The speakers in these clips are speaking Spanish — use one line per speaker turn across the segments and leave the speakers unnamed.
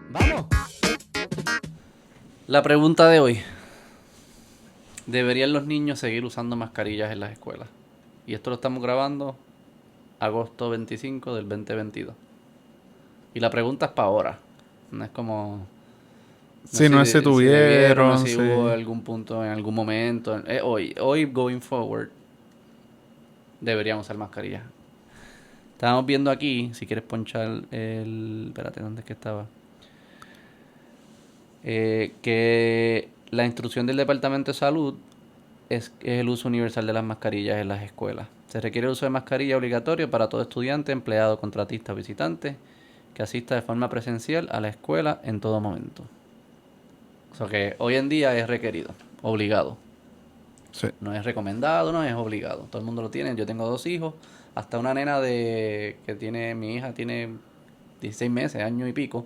Vamos. La pregunta de hoy. ¿Deberían los niños seguir usando mascarillas en las escuelas? Y esto lo estamos grabando agosto 25 del 2022. Y la pregunta es para ahora. No es como...
Sí, no es si
si debieron, no
tuvieron,
si
sí.
hubo algún punto en algún momento. Hoy, going forward, deberíamos usar mascarillas. Estábamos viendo aquí, si quieres ponchar el... Espérate, ¿dónde es que estaba? Que la instrucción del Departamento de Salud es el uso universal de las mascarillas en las escuelas. Se requiere el uso de mascarilla obligatorio para todo estudiante, empleado, contratista o visitante que asista de forma presencial a la escuela en todo momento. O sea que hoy en día es requerido, obligado.
Sí.
No es recomendado, no es obligado. Todo el mundo lo tiene. Yo tengo 2 hijos, hasta una nena que tiene, mi hija tiene 16 meses, año y pico.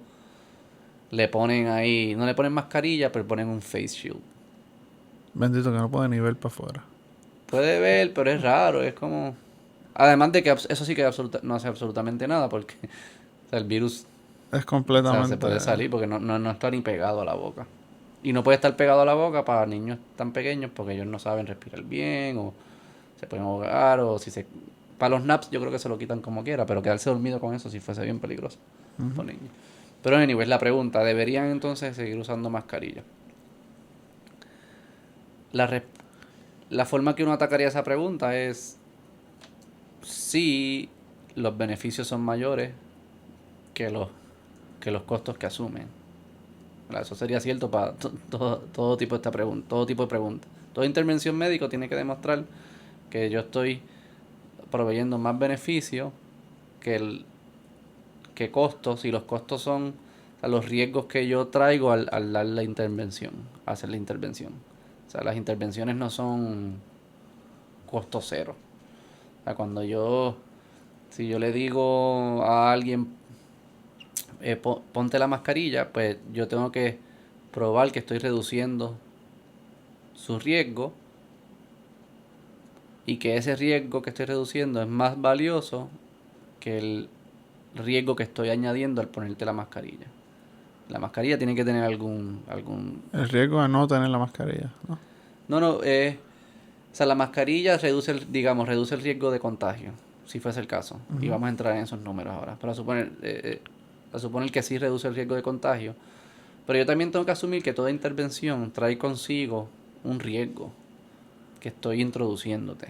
Le ponen ahí, no le ponen mascarilla, pero ponen un face shield.
Bendito que no puede ni ver para afuera.
Puede ver, pero es raro, es como... Además de que eso sí que no hace absolutamente nada, porque o sea, el virus,
Es
o sea, se
completamente...
puede salir porque no está ni pegado a la boca. Y no puede estar pegado a la boca para niños tan pequeños porque ellos no saben respirar bien o se pueden ahogar o si se... Para los naps yo creo que se lo quitan como quiera, pero quedarse dormido con eso sí fuese bien peligroso para niños. Pero anyway, la pregunta, ¿deberían entonces seguir usando mascarilla? La, res- la forma que uno atacaría esa pregunta es si los beneficios son mayores que los costos que asumen. Eso sería cierto para todo tipo de esta pregunta, todo tipo de pregunta. Toda intervención médica tiene que demostrar que yo estoy proveyendo más beneficio que costos, y los costos son los riesgos que yo traigo al dar la intervención, hacer la intervención. O sea, las intervenciones no son costo cero. O sea, si yo le digo a alguien, ponte la mascarilla, pues yo tengo que probar que estoy reduciendo su riesgo y que ese riesgo que estoy reduciendo es más valioso que el riesgo que estoy añadiendo al ponerte la mascarilla. La mascarilla tiene que tener algún...
El riesgo de no tener la mascarilla, ¿no?
No, o sea, la mascarilla reduce el riesgo de contagio, si fuese el caso. Y vamos a entrar en esos números ahora. Pero a suponer que sí reduce el riesgo de contagio. Pero yo también tengo que asumir que toda intervención trae consigo un riesgo que estoy introduciéndote.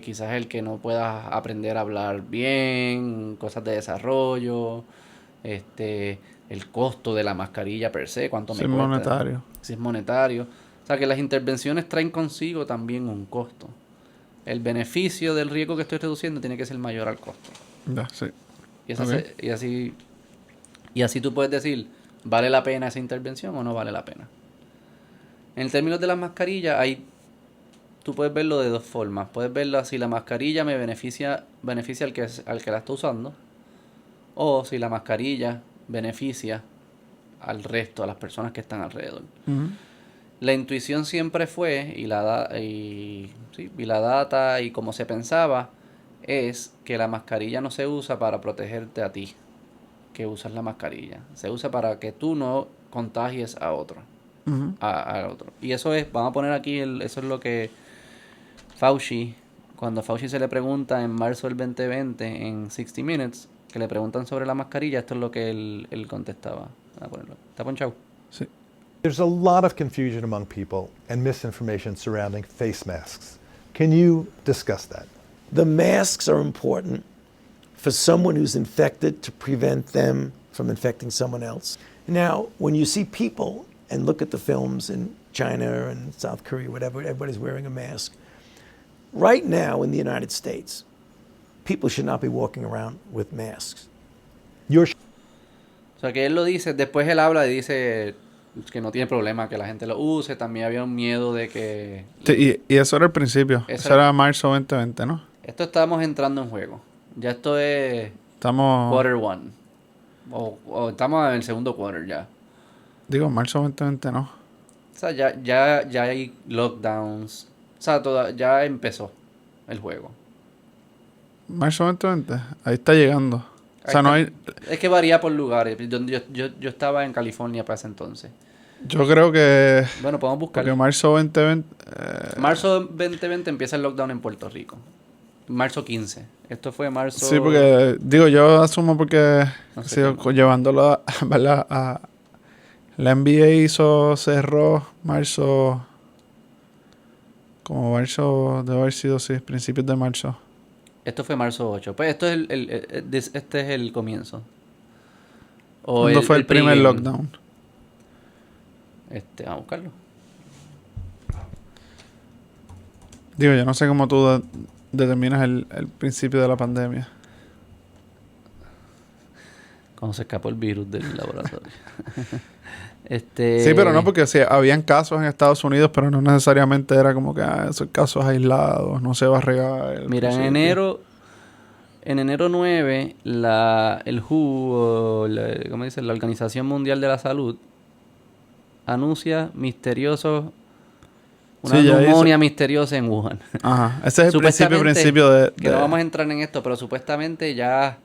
Quizás el que no puedas aprender a hablar bien, cosas de desarrollo, el costo de la mascarilla per se, cuánto me
Sin
cuesta,
monetario.
si es monetario. O sea que las intervenciones traen consigo también un costo. El beneficio del riesgo que estoy reduciendo tiene que ser mayor al costo.
Ya, sí.
Y, esa
Ok.
se- y así tú puedes decir, ¿vale la pena esa intervención o no vale la pena? En términos de las mascarillas, tú puedes verlo de dos formas. Puedes verlo si la mascarilla me beneficia al que la está usando, o si la mascarilla beneficia al resto, a las personas que están alrededor. La intuición siempre fue, y la data y como se pensaba, es que la mascarilla no se usa para protegerte a ti, que usas la mascarilla. Se usa para que tú no contagies a otro. A otro. Y eso es, vamos a poner aquí, eso es lo que Fauci, cuando a Fauci se le pregunta en marzo del 2020 en 60 Minutes, que le preguntan sobre la mascarilla, esto es lo que él contestaba. Voy a ponerlo. ¿Está ponchado?
Sí.
There's a lot of confusion among people and misinformation surrounding face masks. Can you discuss that?
The masks are important for someone who's infected to prevent them from infecting someone else. Now, when you see people and look at the films in China and South Korea, whatever, everybody's wearing a mask. Right now in the United States, people should not be walking around with masks.
O sea, que él lo dice, después él habla y dice que no tiene problema que la gente lo use. También había un miedo de que...
Sí, y eso era el principio.
Eso
Eso era marzo 2020, ¿no?
Esto estamos entrando en juego. Ya esto es
Estamos...
quarter one. O estamos en el segundo quarter ya.
Digo, marzo 2020, ¿no?
O sea, ya hay lockdowns. O sea, ya empezó el juego.
Marzo 2020. Ahí está llegando. O sea, no hay...
Es que varía por lugares. Yo estaba en California para ese entonces.
Yo creo que...
Bueno, podemos buscar.
Porque marzo 2020...
Marzo 2020 empieza el lockdown en Puerto Rico. Marzo 15. Esto fue marzo...
Sí, porque... Digo, yo asumo porque...
No sé
sigo
cómo.
llevándolo a... ¿Verdad? La NBA cerró marzo... Como marzo... Debe haber sido, sí, principios de marzo.
Esto fue marzo 8. Pues esto es este es el comienzo. O
¿Cuándo fue el primer
pregame.
lockdown?
Vamos a buscarlo.
Digo, yo no sé cómo tú determinas el principio de la pandemia.
Cuando se escapó el virus del laboratorio.
Sí, pero no, porque sí, habían casos en Estados Unidos, pero no necesariamente era como que esos casos aislados, no se va a regar.
Mira, en enero 9, el WHO, ¿cómo dice? La Organización Mundial de la Salud, anuncia una
Sí, ya
neumonía misteriosa en Wuhan.
Ajá, ese es el
Supuestamente,
principio de...
que no vamos a entrar en esto, pero supuestamente ya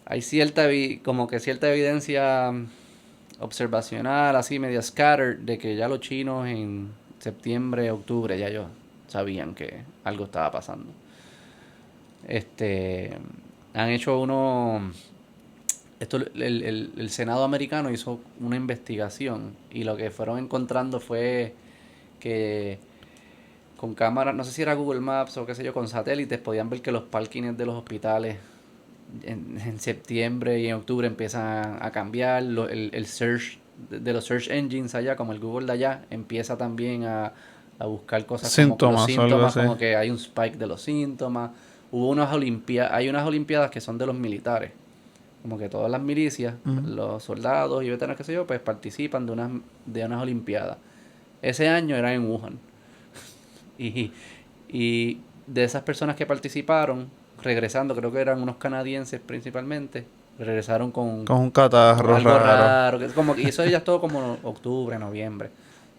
hay cierta evidencia observacional, así media scattered, de que ya los chinos en septiembre, octubre, ya ellos sabían que algo estaba pasando. Han hecho el Senado americano hizo una investigación y lo que fueron encontrando fue que con cámaras, no sé si era Google Maps o qué sé yo, con satélites podían ver que los parkings de los hospitales en septiembre y en octubre empiezan a cambiar. El search de los search engines allá, como el Google de allá, empieza también a buscar cosas
Síntomas,
como
o
los
algo
síntomas,
así.
como que hay un spike de los síntomas. Hay unas olimpiadas que son de los militares. Como que todas las milicias, los soldados y veteranos, qué sé yo, pues participan de unas olimpiadas. Ese año era en Wuhan. Y de esas personas que participaron, regresando, creo que eran unos canadienses principalmente, regresaron con
un catarro
algo
raro.
raro. Y eso ya es todo como octubre, noviembre.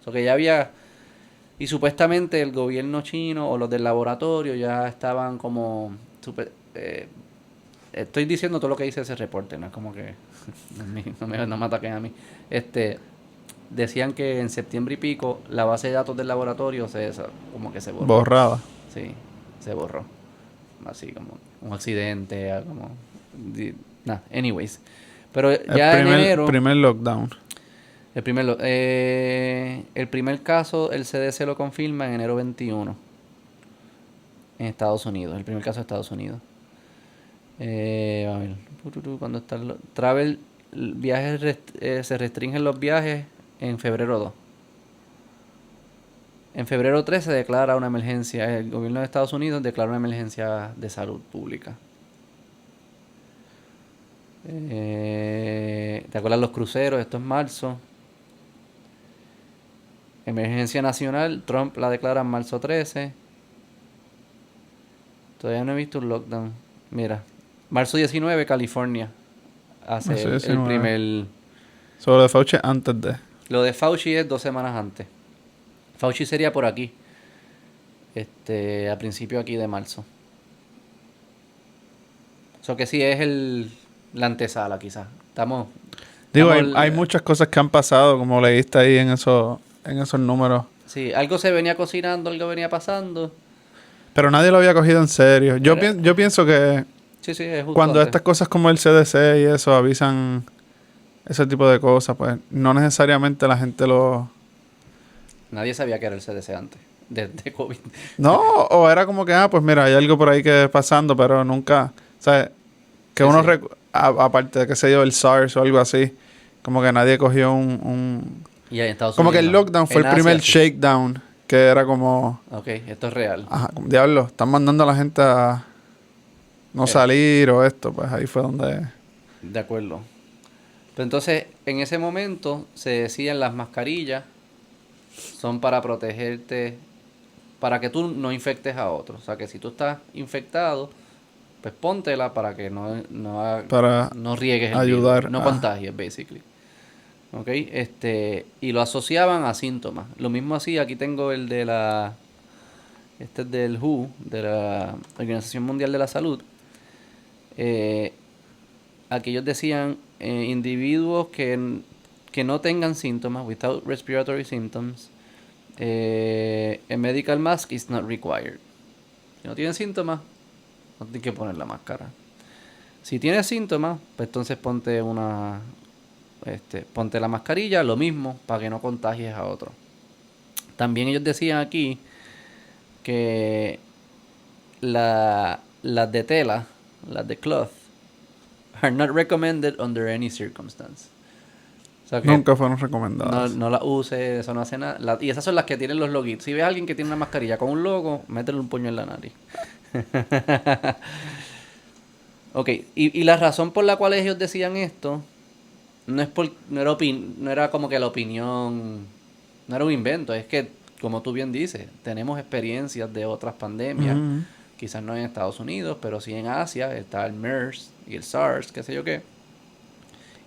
O que ya había... Y supuestamente el gobierno chino o los del laboratorio ya estaban como... estoy diciendo todo lo que dice ese reporte, no es como que... no me ataquen a mí. Decían que en septiembre y pico la base de datos del laboratorio como que se borró.
Borrada.
Sí, se borró. Así como un accidente, como... anyways. Pero ya en enero...
primer lockdown.
El primer caso, el CDC lo confirma en enero 21. En Estados Unidos. El primer caso de Estados Unidos. A ver. ¿Cuándo está se restringen los viajes en febrero 2. En febrero 3 se declara una emergencia. El gobierno de Estados Unidos declara una emergencia de salud pública. ¿Te acuerdas los cruceros? Esto es marzo. Emergencia nacional, Trump la declara en marzo 13. Todavía no he visto un lockdown. Mira, marzo 19, California hace
Marzo
el
19.
primer...
Sobre de Fauci antes de...
Lo de Fauci es 2 semanas antes. Fauci sería por aquí. A principio aquí de marzo. Eso que sí es la antesala quizás.
Digo,
estamos
hay muchas cosas que han pasado, como leíste ahí en esos números.
Sí, algo se venía cocinando, algo venía pasando.
Pero nadie lo había cogido en serio. Yo pienso que
Sí, es justo
cuando
antes.
estas cosas como el CDC y eso avisan ese tipo de cosas, pues no necesariamente la gente lo...
Nadie sabía que era el CDC antes de COVID.
No, o era como que, pues mira, hay algo por ahí que es pasando, pero nunca... O sea, que
Sí,
uno...
sí.
Aparte de, qué sé yo, el SARS o algo así, como que nadie cogió
Y en Estados
como que
Unidos
el
no.
lockdown fue
En
el primer
Asia, sí.
shakedown, que era como...
Ok, esto es real.
Ajá, como, diablo, están mandando a la gente a no salir o esto, pues ahí fue donde...
De acuerdo. Pero entonces, en ese momento se decían las mascarillas son para protegerte, para que tú no infectes a otros. O sea, que si tú estás infectado, pues póntela para que
Para
no riegues el
ayudar
virus, no
a-
contagies, basically. ¿Ok? Y lo asociaban a síntomas. Lo mismo así, aquí tengo el de este es del WHO, de la Organización Mundial de la Salud. aquí ellos decían individuos que no tengan síntomas, without respiratory symptoms, a medical mask is not required. Si no tienen síntomas, no tienes que poner la máscara. Si tienes síntomas, pues entonces ponte ponte la mascarilla, lo mismo, para que no contagies a otros. También ellos decían aquí que las de tela, las de cloth, are not recommended under any circumstance. O sea que
Nunca fueron recomendadas.
no las uses, eso no hace nada. Y esas son las que tienen los loguitos. Si ves a alguien que tiene una mascarilla con un logo, métele un puño en la nariz. Ok, y la razón por la cual ellos decían esto no era como que la opinión, no era un invento, es que, como tú bien dices, tenemos experiencias de otras pandemias,
Ujú.
quizás no en Estados Unidos, pero sí en Asia, está el MERS y el SARS, qué sé yo qué,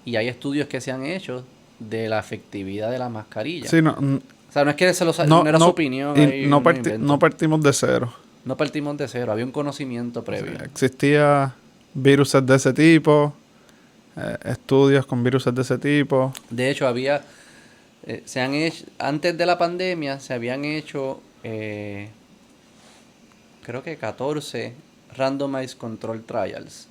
y hay estudios que se han hecho de la efectividad de la mascarilla.
Sí, no,
O sea, no es que no era su opinión,
y
ahí,
no,
un invento.
no partimos de cero.
No partimos de cero, había un conocimiento previo.
Existía virus de ese tipo, estudios con virus de ese tipo.
De hecho, se han hecho, antes de la pandemia, se habían hecho, creo que 14 randomized control trials,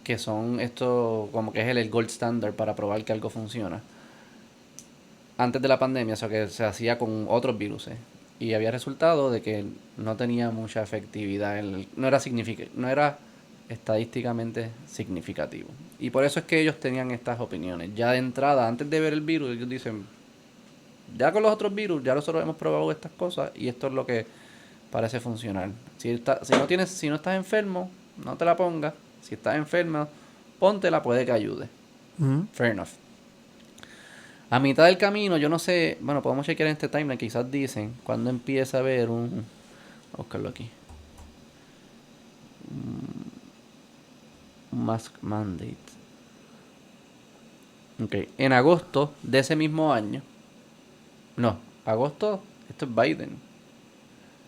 que son esto, como que es el gold standard para probar que algo funciona. Antes de la pandemia, o sea, que se hacía con otros virus. Y había resultado de que no tenía mucha efectividad, no era estadísticamente significativo. Y por eso es que ellos tenían estas opiniones. Ya de entrada, antes de ver el virus, ellos dicen, ya con los otros virus, ya nosotros hemos probado estas cosas y esto es lo que parece funcionar. Si no estás enfermo, no te la pongas. Si estás enfermo, póntela, puede que ayude.
Ujú.
Fair enough. A mitad del camino, yo no sé, bueno, podemos chequear en este timeline, quizás dicen cuando empieza a haber vamos a buscarlo aquí. Mask mandate. Ok, en agosto de ese mismo año. No, agosto, esto es Biden.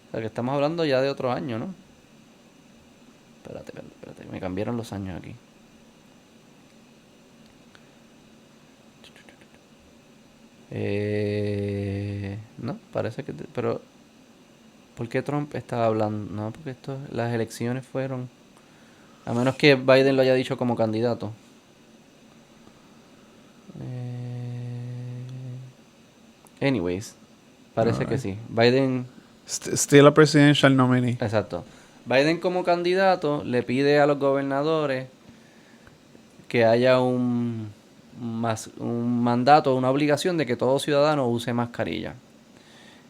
O sea que estamos hablando ya de otro año, ¿no? Espérate, me cambiaron los años aquí. No, parece que... Pero, ¿por qué Trump estaba hablando? No, porque las elecciones fueron... A menos que Biden lo haya dicho como candidato. Anyways, parece que sí. Biden...
Still a presidential nominee.
Exacto. Biden como candidato le pide a los gobernadores que haya un mandato, una obligación de que todo ciudadano use mascarilla.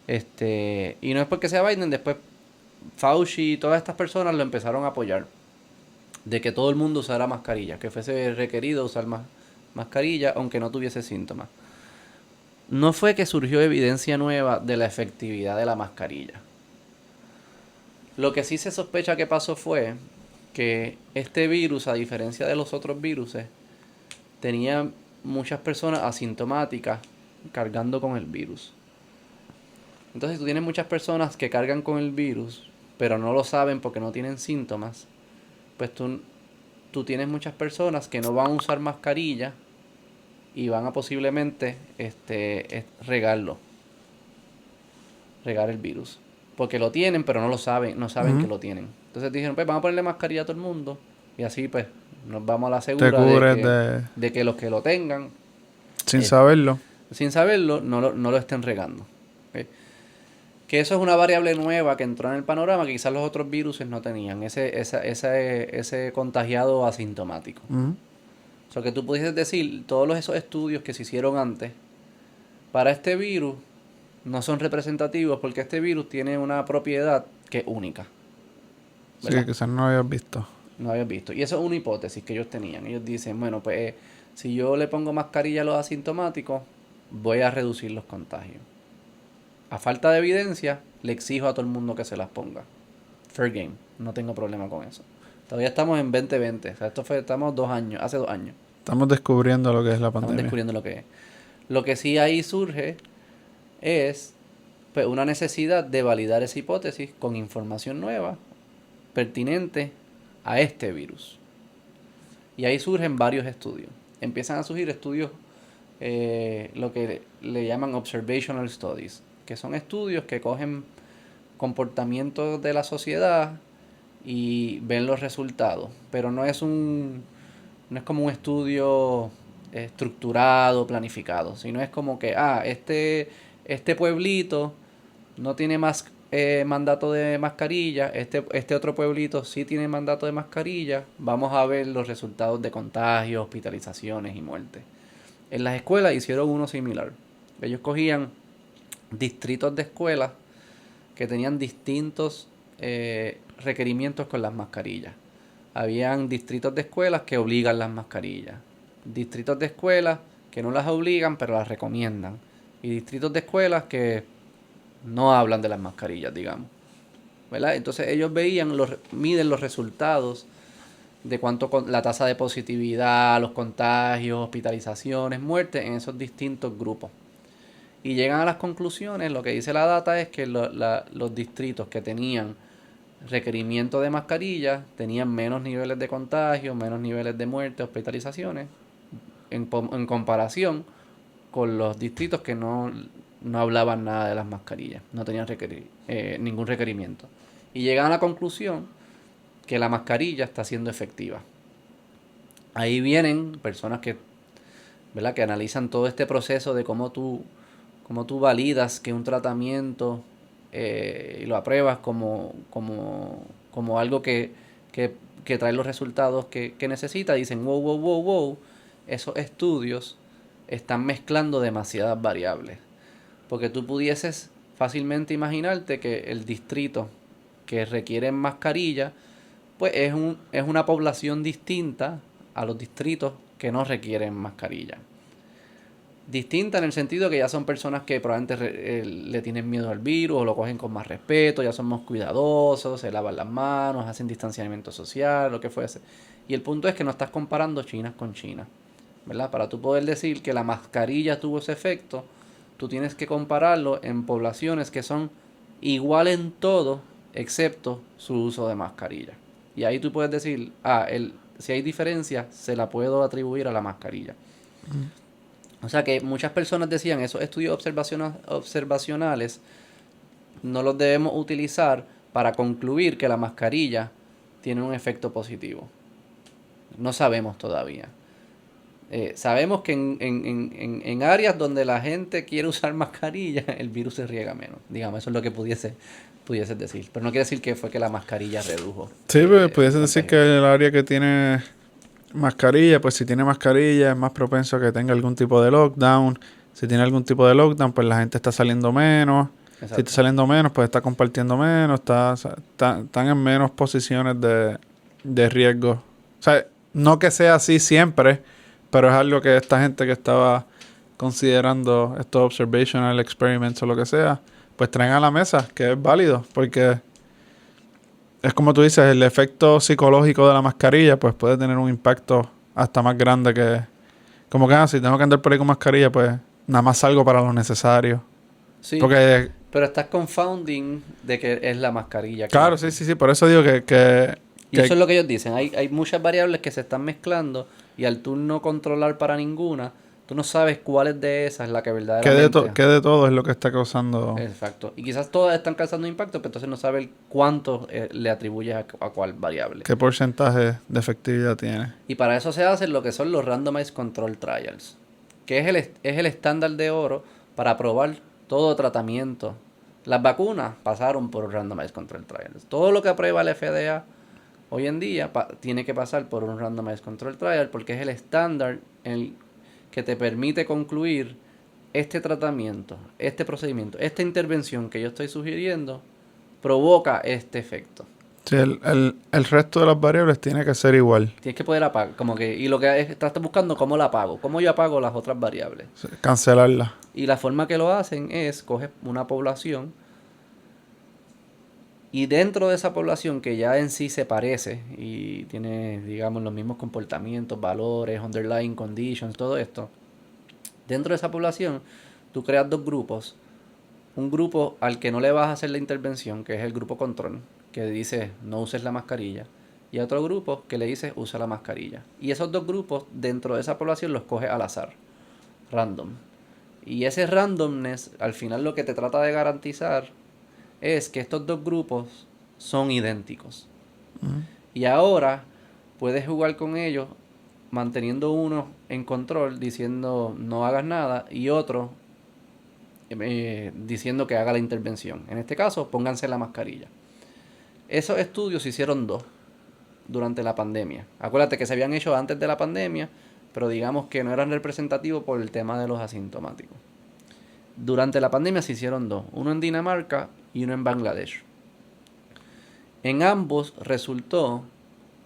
Y no es porque sea Biden, después Fauci y todas estas personas lo empezaron a apoyar. De que todo el mundo usara mascarilla, que fuese requerido usar mascarilla aunque no tuviese síntomas. No fue que surgió evidencia nueva de la efectividad de la mascarilla. Lo que sí se sospecha que pasó fue que este virus, a diferencia de los otros virus, tenía muchas personas asintomáticas cargando con el virus. Entonces, si tú tienes muchas personas que cargan con el virus, pero no lo saben porque no tienen síntomas, pues tú tienes muchas personas que no van a usar mascarilla y van a posiblemente regar el virus. Porque lo tienen, pero no lo saben, no saben que lo tienen. Entonces dijeron, pues vamos a ponerle mascarilla a todo el mundo y así pues nos vamos a la segura de que los que lo tengan
Sin saberlo.
sin saberlo no lo estén regando. ¿Ok? Que eso es una variable nueva que entró en el panorama que quizás los otros virus no tenían, ese contagiado asintomático.
Ujú.
O sea, que tú pudieses decir, todos esos estudios que se hicieron antes, para este virus no son representativos porque este virus tiene una propiedad que es única.
Sí,
¿Verdad?
que quizás no habías visto.
No habías visto. Y eso es una hipótesis que ellos tenían. Ellos dicen, bueno, pues si yo le pongo mascarilla a los asintomáticos, voy a reducir los contagios. A falta de evidencia, le exijo a todo el mundo que se las ponga. Fair game. No tengo problema con eso. Todavía estamos en 2020. O sea, estamos hace 2 años.
Estamos descubriendo lo que es la
Estamos
pandemia.
descubriendo lo que es. Lo que sí ahí surge es pues, una necesidad de validar esa hipótesis con información nueva, pertinente a este virus. Y ahí surgen varios estudios. Empiezan a surgir estudios, lo que le llaman observational studies, que son estudios que cogen comportamientos de la sociedad y ven los resultados. Pero no es como un estudio estructurado, planificado, sino es como que, este pueblito no tiene más mandato de mascarilla, este otro pueblito sí tiene mandato de mascarilla, vamos a ver los resultados de contagios, hospitalizaciones y muertes. En las escuelas hicieron uno similar. Ellos cogían distritos de escuelas que tenían distintos requerimientos con las mascarillas. Habían distritos de escuelas que obligan las mascarillas, distritos de escuelas que no las obligan pero las recomiendan, y distritos de escuelas que no hablan de las mascarillas, digamos, ¿verdad? Entonces ellos miden los resultados de la tasa de positividad, los contagios, hospitalizaciones, muertes en esos distintos grupos. Y llegan a las conclusiones. Lo que dice la data es que los distritos que tenían requerimiento de mascarilla tenían menos niveles de contagio, menos niveles de muerte, hospitalizaciones, en comparación con los distritos que no hablaban nada de las mascarillas, no tenían ningún requerimiento. Y llegan a la conclusión que la mascarilla está siendo efectiva. Ahí vienen personas ¿verdad?, que analizan todo este proceso de cómo tú validas que un tratamiento y lo apruebas como algo que trae los resultados que necesita. Dicen, wow, esos estudios están mezclando demasiadas variables. Porque tú pudieses fácilmente imaginarte que el distrito que requiere mascarilla, pues es una población distinta a los distritos que no requieren mascarilla. Distinta en el sentido que ya son personas que probablemente le tienen miedo al virus o lo cogen con más respeto, ya son más cuidadosos, se lavan las manos, hacen distanciamiento social, lo que fuese. Y el punto es que no estás comparando China con China, ¿verdad? Para tú poder decir que la mascarilla tuvo ese efecto, tú tienes que compararlo en poblaciones que son igual en todo, excepto su uso de mascarilla. Y ahí tú puedes decir, si hay diferencia, se la puedo atribuir a la mascarilla. O sea que muchas personas decían, esos estudios observacionales no los debemos utilizar para concluir que la mascarilla tiene un efecto positivo. No sabemos todavía. Sabemos que en áreas donde la gente quiere usar mascarilla, el virus se riega menos. Digamos, eso es lo que pudieses decir. Pero no quiere decir que fue que la mascarilla redujo.
Sí, pues pudiese decir que el área que tiene mascarilla, pues si tiene mascarilla es más propenso a que tenga algún tipo de lockdown. Si tiene algún tipo de lockdown, pues la gente está saliendo menos.
Exacto.
Si está saliendo menos, pues está compartiendo menos. Están en menos posiciones de riesgo. O sea, no que sea así siempre, pero es algo que esta gente que estaba considerando estos observational experiments o lo que sea, pues traen a la mesa, que es válido, porque es como tú dices, el efecto psicológico de la mascarilla pues puede tener un impacto hasta más grande que... Como que si tengo que andar por ahí con mascarilla, pues nada más salgo para lo necesario.
Sí,
Porque,
pero estás confounding de que es la mascarilla.
claro, sí, por eso digo que
Y eso es lo que ellos dicen. Hay muchas variables que se están mezclando y al tú no controlar para ninguna, tú no sabes cuál de esas es la que verdaderamente...
que de todo es lo que está causando...
Exacto. Y quizás todas están causando impacto, pero entonces no sabes cuánto le atribuyes a cuál variable.
¿Qué porcentaje de efectividad tiene?
Y para eso se hacen lo que son los Randomized Control Trials, que es el estándar de oro para probar todo tratamiento. Las vacunas pasaron por Randomized Control Trials. Todo lo que aprueba el FDA hoy en día tiene que pasar por un Randomized Control Trial porque es el estándar que te permite concluir este tratamiento, este procedimiento, esta intervención que yo estoy sugiriendo provoca este efecto.
Sí, el resto de las variables tiene que ser igual.
Tienes que poder apagar, y lo que estás buscando, ¿cómo la apago? ¿Cómo yo apago las otras variables?
Sí, cancelarla.
Y la forma que lo hacen es, coges una población y dentro de esa población que ya en sí se parece y tiene, digamos, los mismos comportamientos, valores, underlying conditions, todo esto, dentro de esa población tú creas dos grupos. Un grupo al que no le vas a hacer la intervención, que es el grupo control, que dice no uses la mascarilla. y a otro grupo que le dice usa la mascarilla. Y esos dos grupos dentro de esa población los coge al azar, random. Y ese randomness, al final lo que te trata de garantizar es que estos dos grupos son idénticos. Y ahora puedes jugar con ellos manteniendo uno en control diciendo no hagas nada y otro diciendo que haga la intervención. En este caso, pónganse la mascarilla. Esos estudios se hicieron 2 durante la pandemia. Acuérdate que se habían hecho antes de la pandemia, pero digamos que no eran representativos por el tema de los asintomáticos. Durante la pandemia se hicieron 2, uno en Dinamarca y uno en Bangladesh. En ambos resultó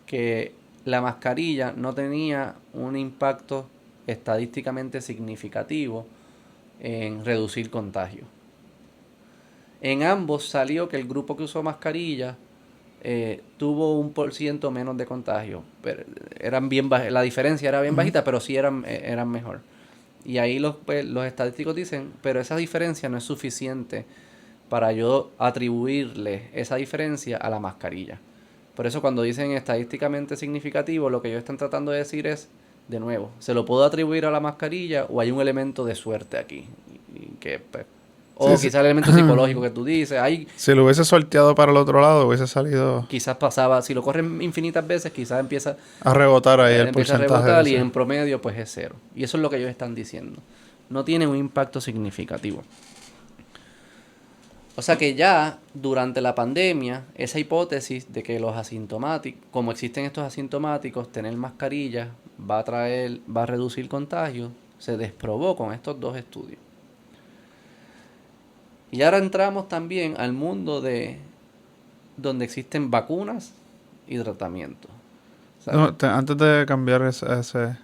que la mascarilla no tenía un impacto estadísticamente significativo en reducir contagio. En ambos salió que el grupo que usó mascarilla tuvo 1% menos de contagio. Pero eran bien la diferencia era bien bajita, pero sí eran mejor. Y ahí los estadísticos dicen, pero esa diferencia no es suficiente para yo atribuirle esa diferencia a la mascarilla. Por eso cuando dicen estadísticamente significativo, lo que ellos están tratando de decir es, de nuevo, ¿se lo puedo atribuir a la mascarilla o hay un elemento de suerte aquí? O
Sí,
quizás el elemento psicológico que tú dices.
Si lo hubiese sorteado para el otro lado, hubiese salido
Quizás pasaba, si lo corren infinitas veces, quizás empieza
a rebotar ahí el
empieza a
porcentaje.
rebotar y
ese.
en promedio pues es 0. Y eso es lo que ellos están diciendo. No tiene un impacto significativo. O sea que ya durante la pandemia, esa hipótesis de que los asintomáticos, como existen estos asintomáticos, tener mascarilla va a reducir contagios, se desprobó con estos 2 estudios. Y ahora entramos también al mundo de donde existen vacunas y tratamientos. ¿Sabes?
No, antes de cambiar ese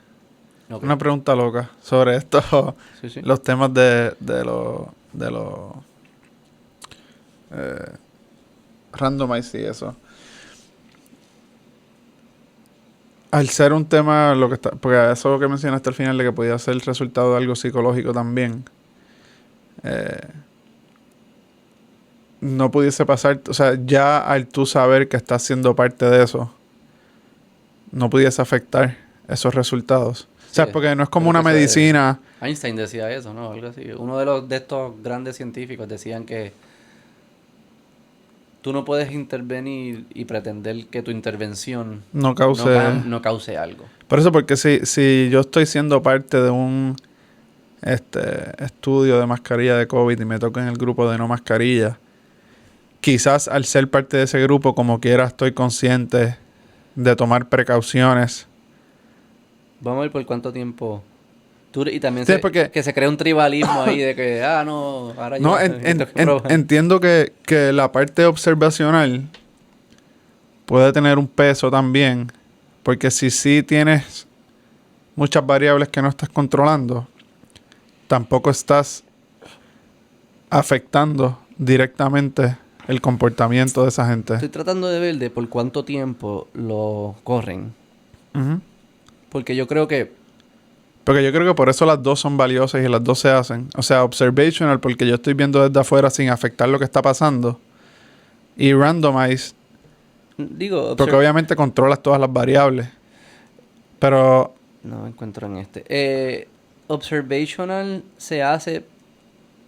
Ok.
una pregunta loca sobre esto,
Sí, sí.
los temas de los randomize y eso. Al ser un tema, porque eso que mencionaste al final de que podía ser el resultado de algo psicológico también, no pudiese pasar, o sea, ya al tú saber que estás siendo parte de eso, no pudiese afectar esos resultados. O sea,
Sí,
porque no es como
creo
una
que eso es-
medicina.
Einstein decía eso, ¿no? Algo así. Uno de estos grandes científicos decían que tú no puedes intervenir y pretender que tu intervención
No cause...
no cause algo.
Por eso, porque si yo estoy siendo parte de un estudio de mascarilla de COVID y me toca en el grupo de no mascarilla, quizás al ser parte de ese grupo, como quiera, estoy consciente de tomar precauciones.
Vamos a ver por cuánto tiempo. Y también
Sí, porque-
que se crea un tribalismo ahí de que, no, ahora
No,
yo tengo que probar.
entiendo que la parte observacional puede tener un peso también, porque si sí tienes muchas variables que no estás controlando, tampoco estás afectando directamente el comportamiento de esa gente.
Estoy tratando de ver de por cuánto tiempo lo corren.
Ujú.
Porque yo creo que
Porque yo creo que por eso las dos son valiosas y las dos se hacen. O sea, observational, porque yo estoy viendo desde afuera sin afectar lo que está pasando. Y randomize,
digo,
porque obviamente controlas todas las variables. Pero
no me encuentro en este. Observational se hace.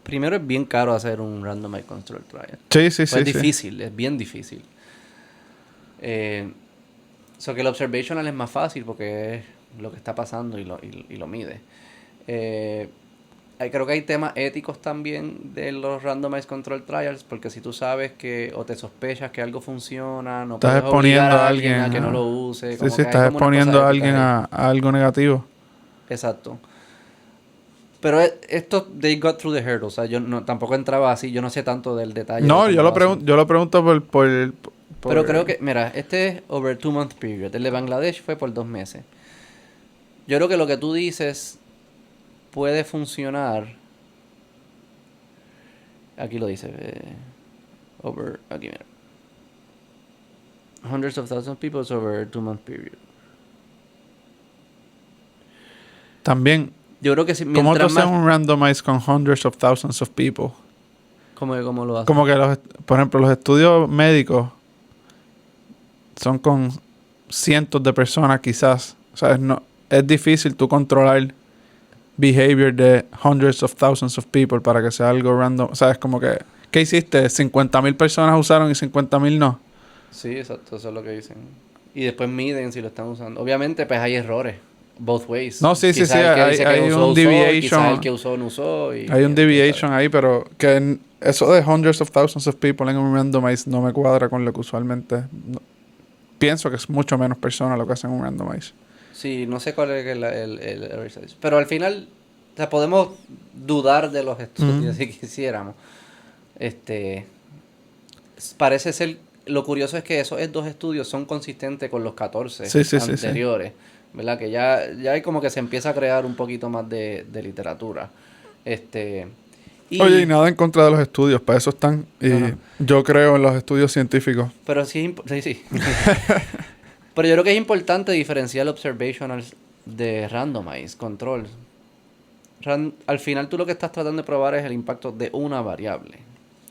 Primero es bien caro hacer un randomized control trial.
sí, sí,
Pues
sí.
es
sí.
difícil, es bien difícil. So que el observational es más fácil porque es lo que está pasando y lo mide. Creo que hay temas éticos también de los randomized control trials, porque si tú sabes que o te sospechas que algo funciona, no
Estás
puedes obligar
exponiendo
a
a
alguien a que
alguien,
no
ah.
lo use.
Sí,
como
sí,
que hay
estás
como una cosa
exponiendo a
ética
alguien
ahí.
a algo negativo.
Exacto. Pero esto, they got through the hurdle. O sea, yo tampoco entraba así. Yo no sé tanto del detalle.
No,
de
yo
cómo
lo pregunto por
Pero creo que, mira, este es over 2-month period. El de Bangladesh fue por 2 meses. Yo creo que lo que tú dices puede funcionar. Aquí lo dice. Aquí mira. Hundreds of thousands of people over a 2-month period.
También,
Yo creo que si
¿cómo tú
mientras
haces
más...
un randomize con hundreds of thousands of people?
¿Cómo lo haces?
Como que por ejemplo, los estudios médicos son con cientos de personas quizás. O sea, es difícil tú controlar behavior de hundreds of thousands of people para que sea algo random. O sea, es como que, ¿qué hiciste? 50,000 personas usaron y 50,000 no.
Sí, exacto, eso es lo que dicen. Y después miden si lo están usando. Obviamente, pues hay errores. Both ways.
No, sí,
Quizás
sí,
el que
hay
dice que
un
usó,
deviation.
quizás el que usó, no usó.
Hay un deviation ahí, pero que eso de hundreds of thousands of people en un randomize no me cuadra con lo que usualmente... pienso que es mucho menos personas lo que hacen un randomize.
Sí, no sé cuál es el error size. Pero al final, o sea, podemos dudar de los estudios si quisiéramos. Parece ser... Lo curioso es que esos dos estudios son consistentes con los 14 anteriores. ¿Verdad? Que ya hay como que se empieza a crear un poquito más de literatura.
Oye, y nada en contra de los estudios, para eso están. Y yo creo en los estudios científicos.
Pero sí, sí. Pero yo creo que es importante diferenciar observational de randomized control. Al final tú lo que estás tratando de probar es el impacto de una variable.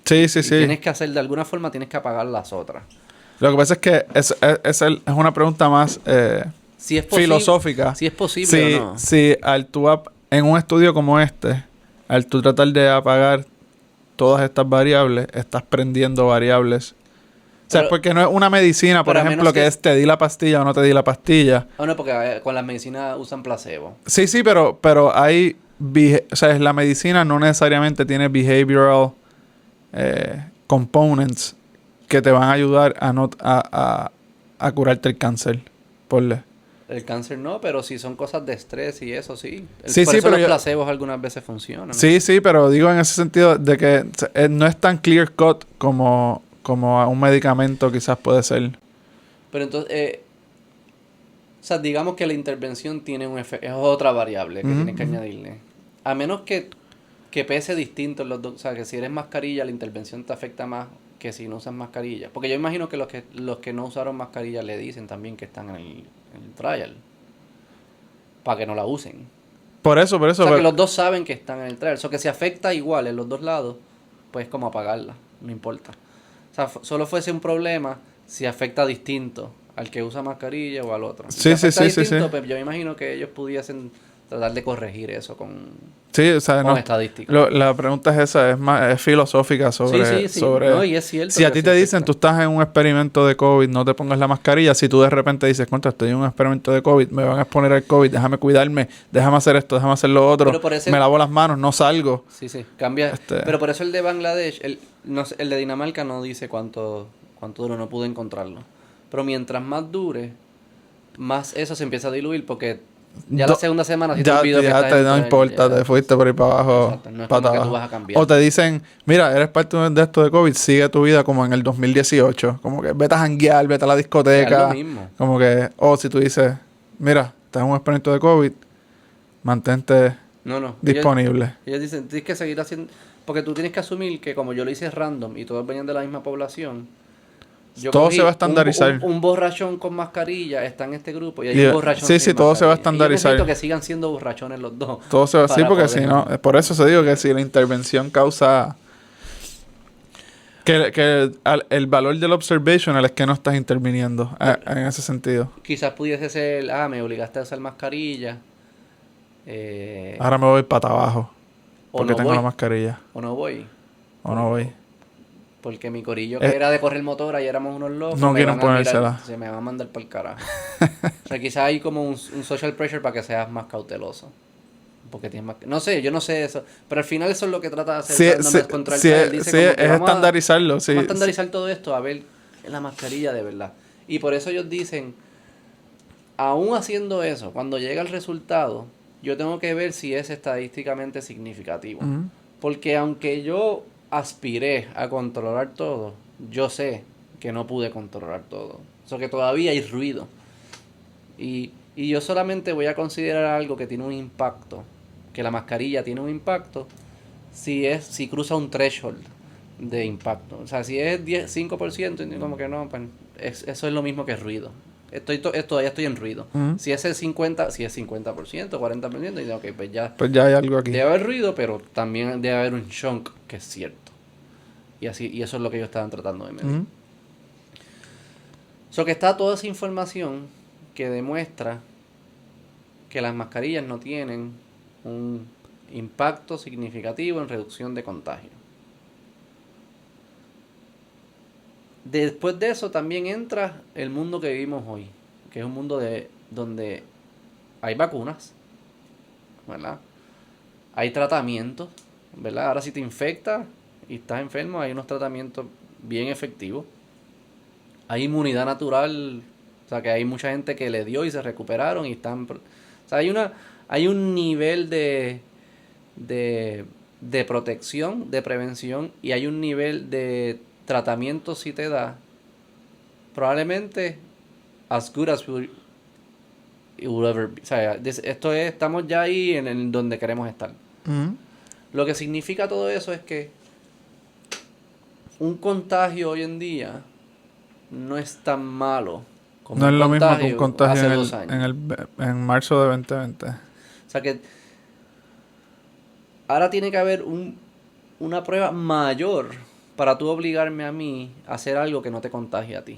Sí.
Tienes que hacer, de alguna forma, tienes que apagar las otras.
Lo que pasa es que es una pregunta más
Si es posible,
filosófica.
si es posible o no.
Si en un estudio como este, al tú tratar de apagar todas estas variables, estás prendiendo variables. O sea, porque no es una medicina, por ejemplo, que es te di la pastilla o no te di la pastilla.
No, porque con las medicinas usan placebo.
Sí, pero hay... o sea, la medicina no necesariamente tiene behavioral components que te van a ayudar a curarte el cáncer.
El cáncer no, pero si son cosas de estrés y eso sí.
Por
eso los placebos algunas veces funcionan.
Sí, pero digo en ese sentido de que no es tan clear cut como un medicamento quizás puede ser.
Pero entonces, o sea, digamos que la intervención tiene un efecto, es otra variable que tienes que añadirle. A menos que pese distinto en los dos, o sea, que si eres mascarilla, la intervención te afecta más que si no usas mascarilla. Porque yo imagino que los que no usaron mascarilla le dicen también que están en el trial. Para que no la usen.
Por eso.
O sea, que los dos saben que están en el trial. O sea, que si afecta igual en los dos lados, pues como apagarla. No importa. O sea, solo fuese un problema si afecta distinto al que usa mascarilla o al otro.
Sí.
Pues yo me imagino que ellos pudiesen tratar de corregir eso con estadísticas.
La pregunta es esa, es filosófica sobre...
Sí. No, y es cierto.
Si a ti te dicen, tú estás en un experimento de COVID, no te pongas la mascarilla. Si tú de repente dices, contra, estoy en un experimento de COVID, me van a exponer al COVID, déjame cuidarme, déjame hacer esto, déjame hacer lo otro, me lavo las manos, no salgo.
Sí, cambia. Pero por eso el de Bangladesh, el de Dinamarca no dice cuánto duro, no pude encontrarlo. Pero mientras más dure, más eso se empieza a diluir porque... Ya la segunda semana si te olvido que estás
no importa, te fuiste por ahí para abajo.
Exacto, no es como que tú vas a cambiar.
O te dicen, mira, eres parte de esto de COVID, sigue tu vida como en el 2018. Como que vete a janguear, vete a la discoteca.
Es lo mismo.
Como que, si tú dices, mira, estás en un experimento de COVID, mantente disponible.
Ellos dicen, tienes que seguir haciendo... Porque tú tienes que asumir que como yo lo hice random y todos venían de la misma población...
Todo se va a estandarizar.
Un borrachón con mascarilla está en este grupo y hay un borrachón sin
todo
mascarilla.
se va a estandarizar.
Y yo necesito que sigan siendo borrachones los dos.
Todo se va porque si no... Por eso se digo que si la intervención causa... Que el valor del observational es que no estás interviniendo en ese sentido.
Quizás pudiese ser... me obligaste a usar mascarilla.
Ahora me voy para abajo. Porque
no
tengo
voy.
la mascarilla.
O no voy. Porque mi corillo que era de correr motora y éramos unos locos.
No quieren ponérsela.
Se me va a mandar por el carajo. O sea, quizás hay como un social pressure para que seas más cauteloso. Porque tienes más... No sé, yo no sé eso. Pero al final eso es lo que trata de hacer contra el trial. Dice
es estandarizarlo.
Vamos a estandarizar todo esto a ver la mascarilla de verdad. Y por eso ellos dicen, aún haciendo eso, cuando llega el resultado, yo tengo que ver si es estadísticamente significativo. Porque aunque yo aspiré a controlar todo, yo sé que no pude controlar todo. O sea, que todavía hay ruido. Y yo solamente voy a considerar algo que tiene un impacto, que la mascarilla tiene un impacto, si cruza un threshold de impacto. O sea, si es 5%, como que no, pues, eso es lo mismo que ruido. Todavía estoy en ruido. Si es 50%, 40%, y digo, ok, pues ya
hay algo aquí.
Debe haber ruido, pero también debe haber un chunk que es cierto. Y eso es lo que ellos estaban tratando de medir. So que está toda esa información que demuestra que las mascarillas no tienen un impacto significativo en reducción de contagio. Después de eso también entra el mundo que vivimos hoy, que es un mundo donde hay vacunas, ¿verdad? Hay tratamientos, ¿verdad? Ahora si te infectas y estás enfermo, hay unos tratamientos bien efectivos. Hay inmunidad natural, o sea que hay mucha gente que le dio y se recuperaron y están... O sea, hay un nivel de protección, de prevención, y hay un nivel de tratamiento si te da, probablemente as good as it will ever be. O sea, estamos ya ahí en donde queremos estar.
Ujú.
Lo que significa todo eso es que un contagio hoy en día no es tan malo como
No es
un
lo mismo que un
contagio
contagio
hace 2 años.
en marzo de 2020.
O sea que ahora tiene que haber una prueba mayor para tú obligarme a mí a hacer algo que no te contagie a ti.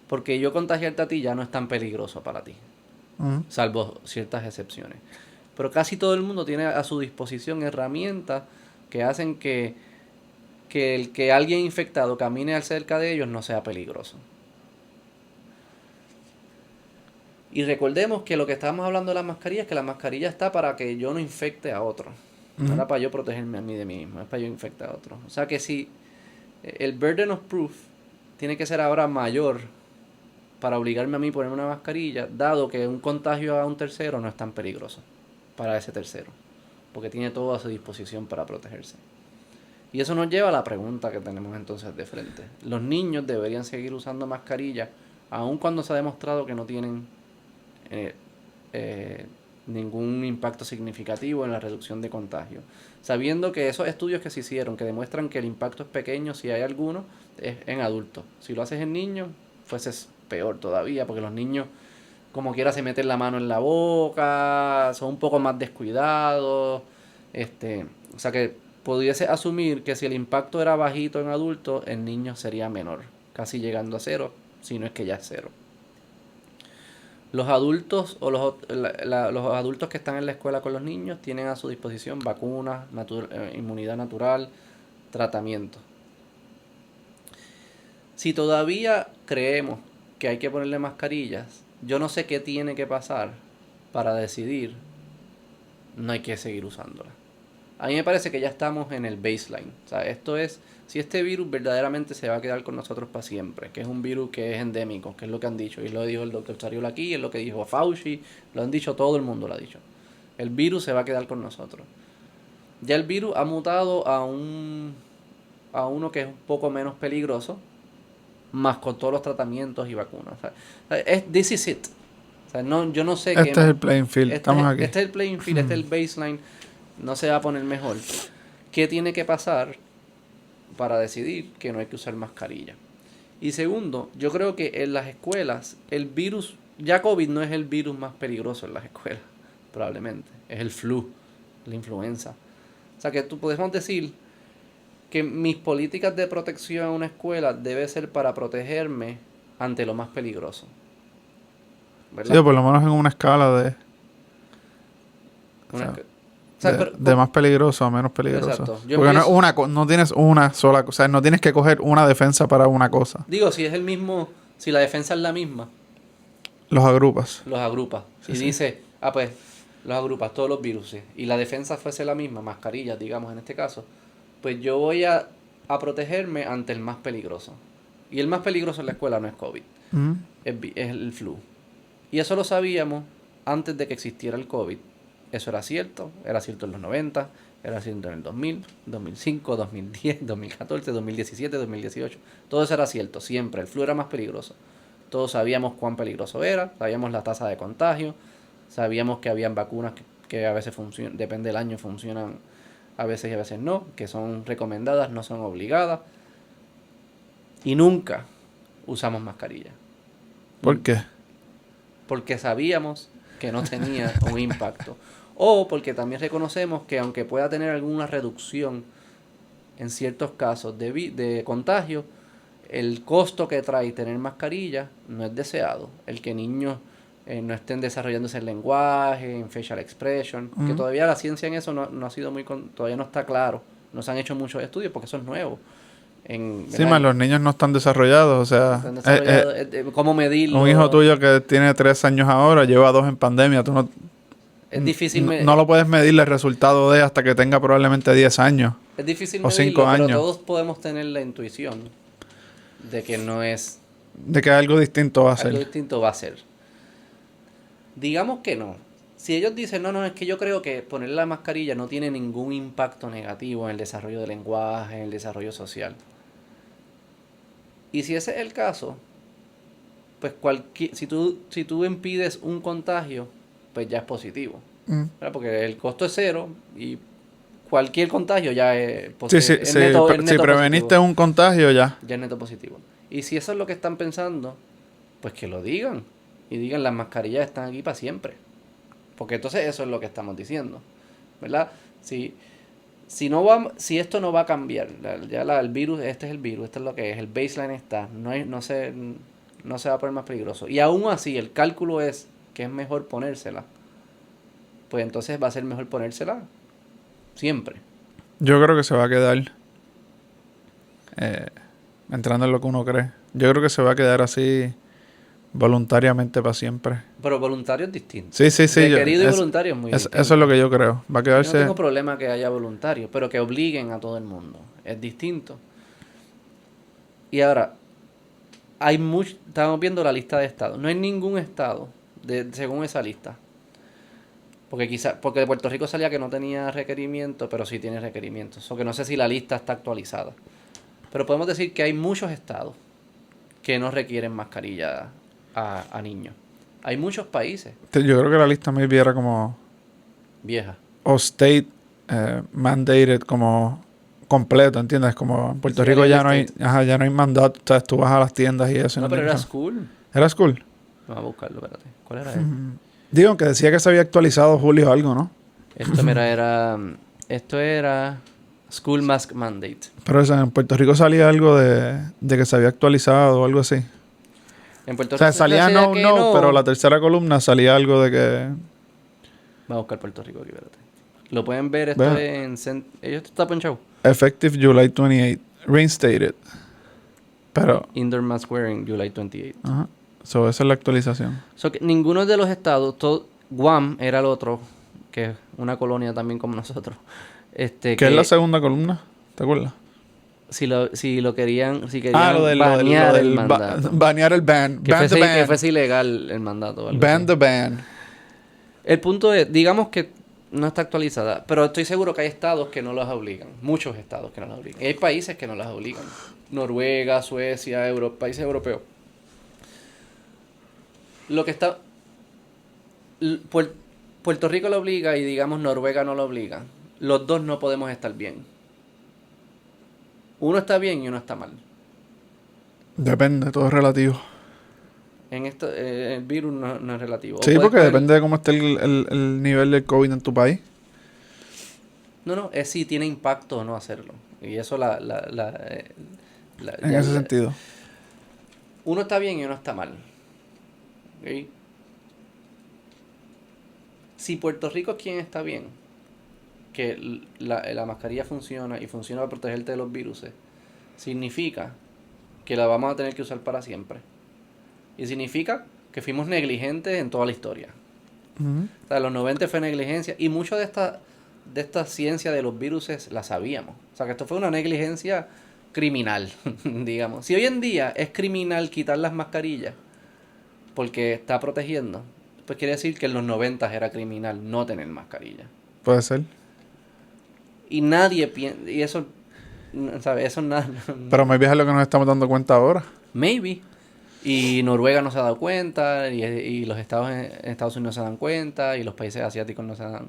Porque yo contagiarte a ti ya no es tan peligroso para ti,
Ujú.
salvo ciertas excepciones. Pero casi todo el mundo tiene a su disposición herramientas que hacen que el que alguien infectado camine cerca de ellos no sea peligroso. Y recordemos que lo que estábamos hablando de la mascarilla es que la mascarilla está para que yo no infecte a otro. No era para yo protegerme a mí de mí mismo, es para yo infectar a otro. O sea que si el burden of proof tiene que ser ahora mayor para obligarme a mí a ponerme una mascarilla, dado que un contagio a un tercero no es tan peligroso para ese tercero, porque tiene todo a su disposición para protegerse. Y eso nos lleva a la pregunta que tenemos entonces de frente. ¿Los niños deberían seguir usando mascarillas aun cuando se ha demostrado que no tienen ningún impacto significativo en la reducción de contagio? Sabiendo que esos estudios que se hicieron, que demuestran que el impacto es pequeño, si hay alguno, es en adultos. Si lo haces en niños, pues es peor todavía, porque los niños, como quiera, se meten la mano en la boca, son un poco más descuidados. O sea que pudiese asumir que si el impacto era bajito en adultos, en niños sería menor, casi llegando a 0, si no es que ya es 0. Los adultos o los adultos que están en la escuela con los niños tienen a su disposición vacunas, inmunidad natural, tratamiento. Si todavía creemos que hay que ponerle mascarillas, yo no sé qué tiene que pasar para decidir no hay que seguir usándolas. A mí me parece que ya estamos en el baseline. O sea, esto es, si este virus verdaderamente se va a quedar con nosotros para siempre, que es un virus que es endémico, que es lo que han dicho, y lo dijo el doctor Sariola aquí, es lo que dijo Fauci, lo han dicho, todo el mundo lo ha dicho. El virus se va a quedar con nosotros. Ya el virus ha mutado a uno que es un poco menos peligroso, más con todos los tratamientos y vacunas. O sea, this is it. O sea, yo no sé
Este es el playing field. Estamos aquí.
Este es el playing field, este es el baseline. No se va a poner mejor. ¿Qué tiene que pasar para decidir que no hay que usar mascarilla? Y segundo, yo creo que en las escuelas, el virus, ya COVID no es el virus más peligroso en las escuelas, probablemente. Es el flu, la influenza. O sea que podemos decir que mis políticas de protección en una escuela debe ser para protegerme ante lo más peligroso. ¿Verdad?
Sí, o por lo menos en una escala de más peligroso a menos peligroso.
Exacto.
Porque no tienes una sola cosa. O sea, no tienes que coger una defensa para una cosa.
Digo, si es el mismo, si la defensa es la misma,
Los agrupas.
los agrupas.
Sí,
Y
sí.
dice, pues, los agrupas, todos los virus. Y la defensa fuese la misma, mascarillas, digamos, en este caso. Pues yo voy a protegerme ante el más peligroso. Y el más peligroso en la escuela no es COVID,
Ujú.
es el flu. Y eso lo sabíamos antes de que existiera el COVID. Eso era cierto en los 90, era cierto en el 2000, 2005, 2010, 2014, 2017, 2018. Todo eso era cierto, siempre. El flu era más peligroso. Todos sabíamos cuán peligroso era, sabíamos la tasa de contagio, sabíamos que habían vacunas que a veces funcionan, depende del año, funcionan a veces y a veces no, que son recomendadas, no son obligadas. Y nunca usamos mascarilla.
¿Por qué?
Porque sabíamos que no tenía un impacto. O porque también reconocemos que aunque pueda tener alguna reducción en ciertos casos de contagio, el costo que trae tener mascarilla no es deseado. El que niños no estén desarrollándose el lenguaje, en facial expression, que todavía la ciencia en eso no ha sido todavía no está claro. No se han hecho muchos estudios porque eso es nuevo.
Sí, más los niños no están desarrollados, o sea,
Están desarrollados, ¿cómo medirlo?
un hijo tuyo que tiene 3 años ahora, lleva 2 en pandemia, tú no,
Es difícil
no lo puedes medir el resultado de hasta que tenga probablemente 10 años.
Es difícil
o 5
medirlo, pero
años.
todos podemos tener la intuición de que no es
De que algo distinto va a
algo
ser.
distinto va a ser. Digamos que no. Si ellos dicen, no, es que yo creo que poner la mascarilla no tiene ningún impacto negativo en el desarrollo del lenguaje, en el desarrollo social. Y si ese es el caso, pues si tú impides un contagio, pues ya es positivo. ¿Verdad? Porque el costo es 0 y cualquier contagio ya es
Sí, sí,
es
sí,
neto, es
si
neto
preveniste
positivo.
un contagio ya.
Ya es neto positivo. Y si eso es lo que están pensando, pues que lo digan. Y digan, las mascarillas están aquí para siempre. Porque entonces eso es lo que estamos diciendo. ¿Verdad? Si esto no va a cambiar, el virus, este es el virus, esto es lo que es, el baseline está, no se va a poner más peligroso. Y aún así, el cálculo es que es mejor ponérsela. Pues entonces va a ser mejor ponérsela siempre.
Yo creo que se va a quedar, entrando en lo que uno cree, yo creo que se va a quedar así voluntariamente para siempre.
Pero voluntario es distinto.
Sí, sí, sí.
Requerido y voluntario es muy distinto.
Eso es lo que yo creo. Va a
Yo no
quedarse...
tengo problema que haya voluntarios, pero que obliguen a todo el mundo. Es distinto. Y ahora, estamos viendo la lista de estados. No hay ningún estado, según esa lista. Porque de Puerto Rico salía que no tenía requerimientos, pero sí tiene requerimientos. O que no sé si la lista está actualizada. Pero podemos decir que hay muchos estados que no requieren mascarilla a niños. Hay muchos países.
Yo creo que la lista maybe era como...
Viejas.
O state mandated como completo, ¿entiendes? Como en Puerto
Sí,
Rico
era
ya no hay,
state.
ya no hay mandato. O sea, tú vas a las tiendas y eso. y
No, pero
tienes
era
que-
school.
¿Era school?
Vamos a buscarlo, espérate. ¿Cuál era él?
Digo, que decía que se había actualizado Julio o algo, ¿no?
Esto era School Mask Mandate.
Pero eso, en Puerto Rico salía algo de que se había actualizado o algo así.
En Puerto
O sea,
Rico se
salía
decía
no,
que
pero la tercera columna salía algo de que...
Vamos a buscar Puerto Rico aquí, espérate. Lo pueden ver, esto
Vea.
ellos está ponchado.
Effective July 28. Reinstated. Pero...
Indoor Mask Wearing, July 28.
Ajá. So, esa es la actualización.
So que ninguno de los estados, Guam era el otro, que es una colonia también como nosotros.
¿Qué es la segunda columna? ¿Te acuerdas?
Si querían
Lo del
banear el mandato.
banear el ban.
Que
Ban the
fuese, que
ban.
fuese ilegal el mandato. o algo
Ban
así.
the ban.
El punto es, digamos que no está actualizada, pero estoy seguro que hay estados que no las obligan. Muchos estados que no las obligan. Y hay países que no las obligan. Noruega, Suecia, países europeos. Lo que está... Puerto Rico lo obliga y digamos Noruega no lo obliga. Los dos no podemos estar bien. Uno está bien y uno está mal.
Depende, todo es relativo.
En esto, el virus no es relativo. O
Sí,
puede
porque
estar-
depende de cómo esté el nivel del COVID en tu país.
No, es si tiene impacto o no hacerlo. Y eso
En ese sentido.
Uno está bien y uno está mal. ¿Ok? Si Puerto Rico es quien está bien, que la mascarilla funciona y funciona para protegerte de los virus, significa que la vamos a tener que usar para siempre. Y significa que fuimos negligentes en toda la historia. O sea, los 90 fue negligencia y mucho de esta ciencia de los virus la sabíamos. O sea, que esto fue una negligencia criminal, digamos. Si hoy en día es criminal quitar las mascarillas porque está protegiendo, pues quiere decir que en los 90 era criminal no tener mascarilla.
Puede ser.
Y nadie piensa, y eso, ¿sabes? Eso nada.
Pero maybe es lo que nos estamos dando cuenta ahora.
Maybe. Y Noruega no se ha dado cuenta, y los estados en Estados Unidos se dan cuenta, y los países asiáticos no se dan.